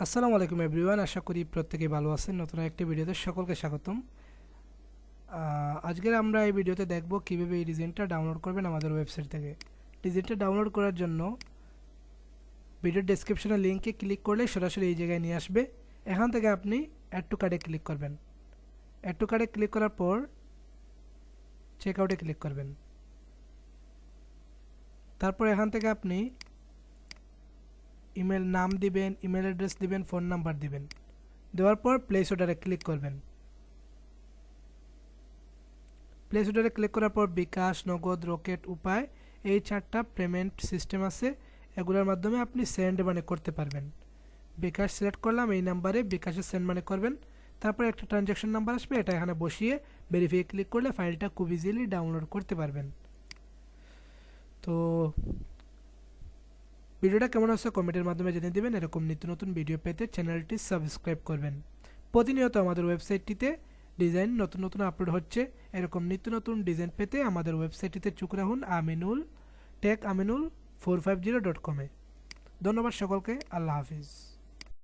আসসালামু আলাইকুম এভরিওয়ান, আশা করি প্রত্যেকেই ভালো আছেন। নতুন একটি ভিডিওতে সকলকে স্বাগতম। আজকের আমরা এই ভিডিওতে দেখব কিভাবে এই ডিজাইনটা ডাউনলোড করবেন আমাদের ওয়েবসাইট থেকে। ডিজাইনটা ডাউনলোড করার জন্য ভিডিওর ডেসক্রিপশনে লিঙ্কে ক্লিক করলে সরাসরি এই জায়গায় নিয়ে আসবে। এখান থেকে আপনি অ্যাড টু কার্টে ক্লিক করবেন। অ্যাড টু কার্টে ক্লিক করার পর চেক আউটে ক্লিক করবেন। তারপর এখান থেকে আপনি ইমেল নাম দিবেন, ইমেল অ্যাড্রেস দিবেন, ফোন নাম্বার দিবেন। দেওয়ার পর প্লেস অর্ডারে ক্লিক করবেন। প্লেস অর্ডারে ক্লিক করার পর বিকাশ, নগদ, রকেট, উপায় এই 4টা পেমেন্ট সিস্টেম আছে। এগুলোর মাধ্যমে আপনি সেন্ড মানি করতে পারবেন। বিকাশ সিলেক্ট করলাম, এই নাম্বারে বিকাশে সেন্ড মানি করবেন। তারপর একটা ট্রানজ্যাকশন নাম্বার আসবে, এটা এখানে বসিয়ে ভেরিফাই ক্লিক করলে ফাইলটা খুব ইজিলি ডাউনলোড করতে পারবেন। তো ভিডিওটা কেমন হচ্ছে কমেন্টের মাধ্যমে জানিয়ে দেবেন। এরকম নিত্য নতুন ভিডিও পেতে চ্যানেলটি সাবস্ক্রাইব করবেন। প্রতিনিয়ত আমাদের ওয়েবসাইটটিতে ডিজাইন নতুন নতুন আপলোড হচ্ছে। এরকম নিত্য নতুন ডিজাইন পেতে আমাদের ওয়েবসাইটটিতে চোখ রাখুন aminul.টেক aminul450.com-এ। ধন্যবাদ সকলকে। আল্লাহ হাফিজ।